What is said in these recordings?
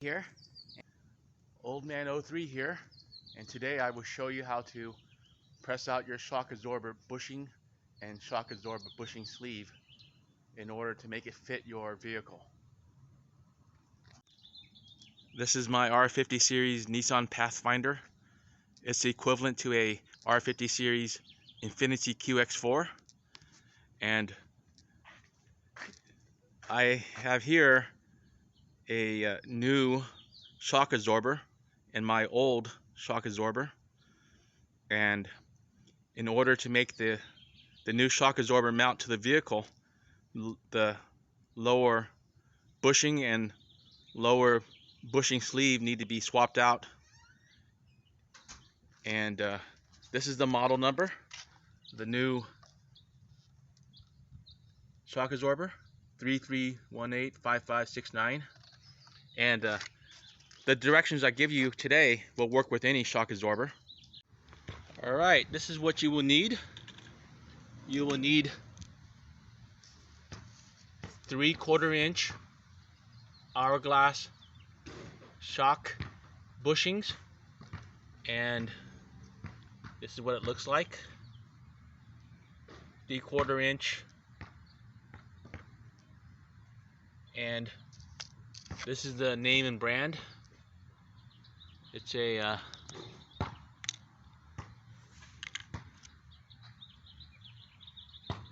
Here, Old Man 03 here, and today I will show you how to press out your shock absorber bushing and shock absorber bushing sleeve in order to make it fit your vehicle. This is my R50 series Nissan Pathfinder. It's equivalent to a R50 series Infiniti Qx4, and I have here a new shock absorber and my old shock absorber, and in order to make the new shock absorber mount to the vehicle, the lower bushing and lower bushing sleeve need to be swapped out, and this is the model number, the new shock absorber 33185569, and the directions I give you today will work with any shock absorber. Alright, this is what you will need. You will need 3/4 inch hourglass shock bushings, and this is what it looks like. 3/4 inch, and this is the name and brand. It's a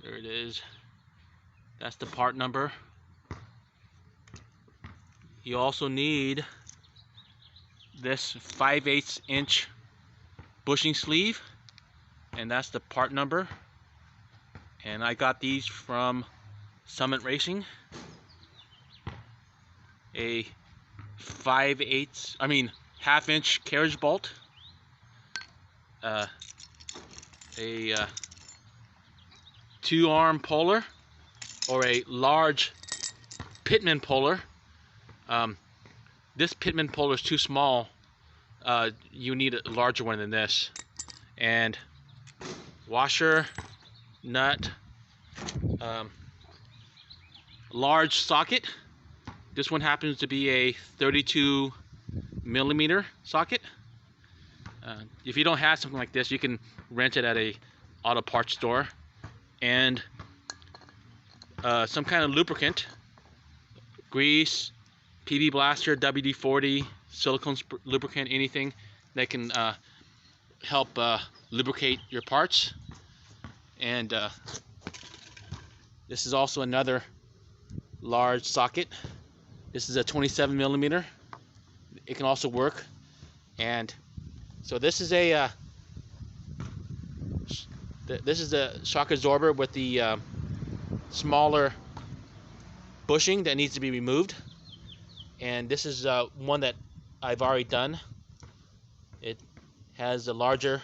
there it is. That's the part number. You also need this 5/8 inch bushing sleeve, and that's the part number. And I got these from Summit Racing. A 1/2 inch carriage bolt, a 2-arm puller, or a large pitman puller. This pitman puller is too small. You need a larger one than this. And washer, nut, large socket. This one happens to be a 32mm socket. If you don't have something like this, you can rent it at a auto parts store. And some kind of lubricant, grease, PB Blaster, WD-40, silicone lubricant, anything that can help lubricate your parts. And this is also another large socket. This is a 27mm. It can also work. And so this is a shock absorber with the smaller bushing that needs to be removed. And this is one that I've already done. It has a larger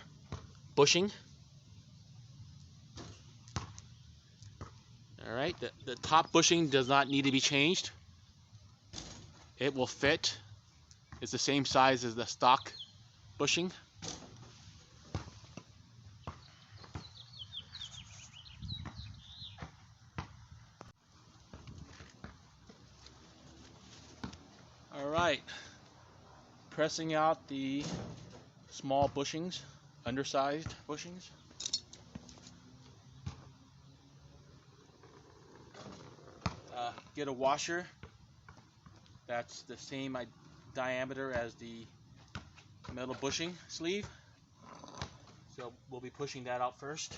bushing. Alright, the top bushing does not need to be changed. It will fit. It's the same size as the stock bushing. Alright, pressing out the small bushings, undersized bushings. Get a washer that's the same diameter as the metal bushing sleeve. So we'll be pushing that out first.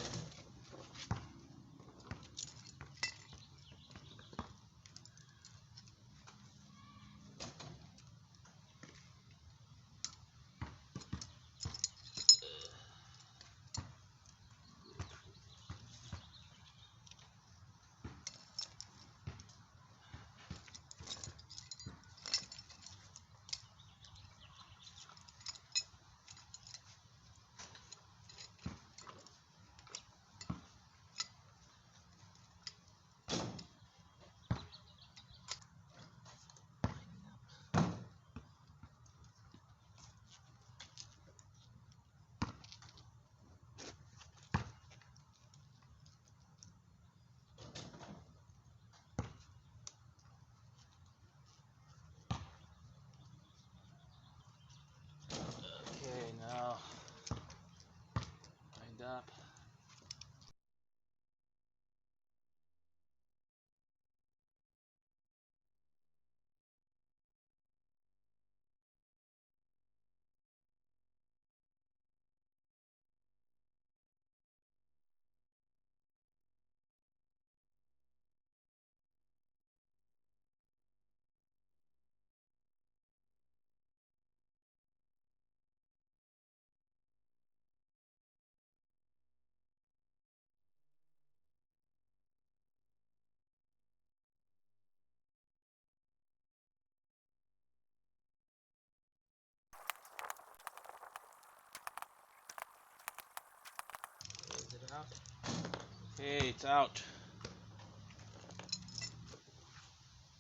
Okay, it's out.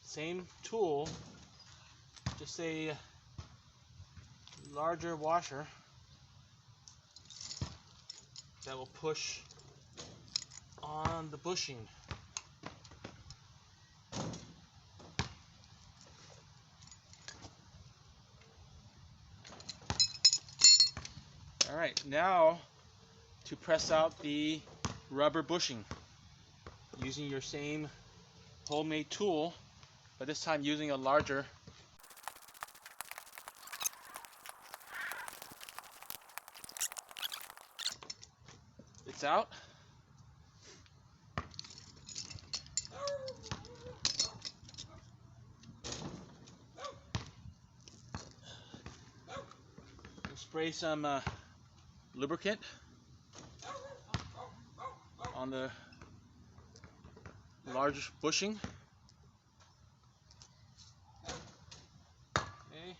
Same tool, just a larger washer that will push on the bushing. Alright, now to press out the rubber bushing using your same homemade tool, but this time using a larger it's out. We'll spray some lubricant on the large bushing. Okay.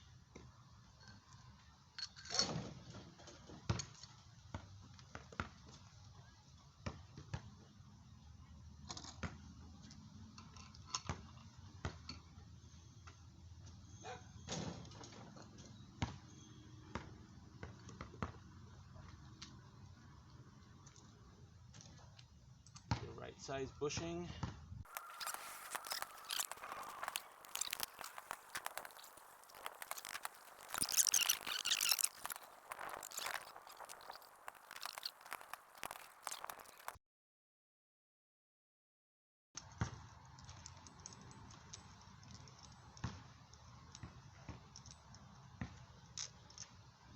The right size bushing.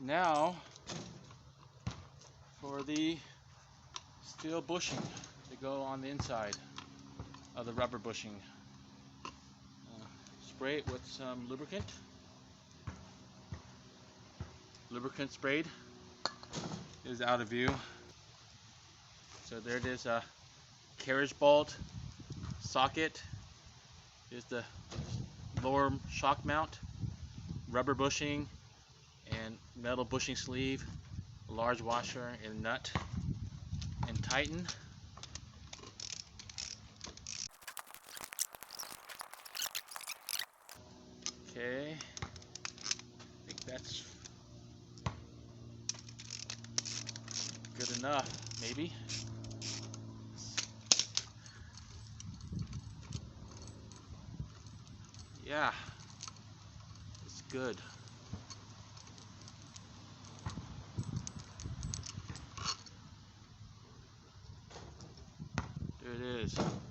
Now for the steel bushing to go on the inside of the rubber bushing. Spray it with some lubricant. Lubricant sprayed is out of view. So there it is, a carriage bolt, socket. Here's the lower shock mount, rubber bushing, and metal bushing sleeve, a large washer and nut, and tighten. Okay, I think that's good enough, maybe. Yeah, it's good. There it is.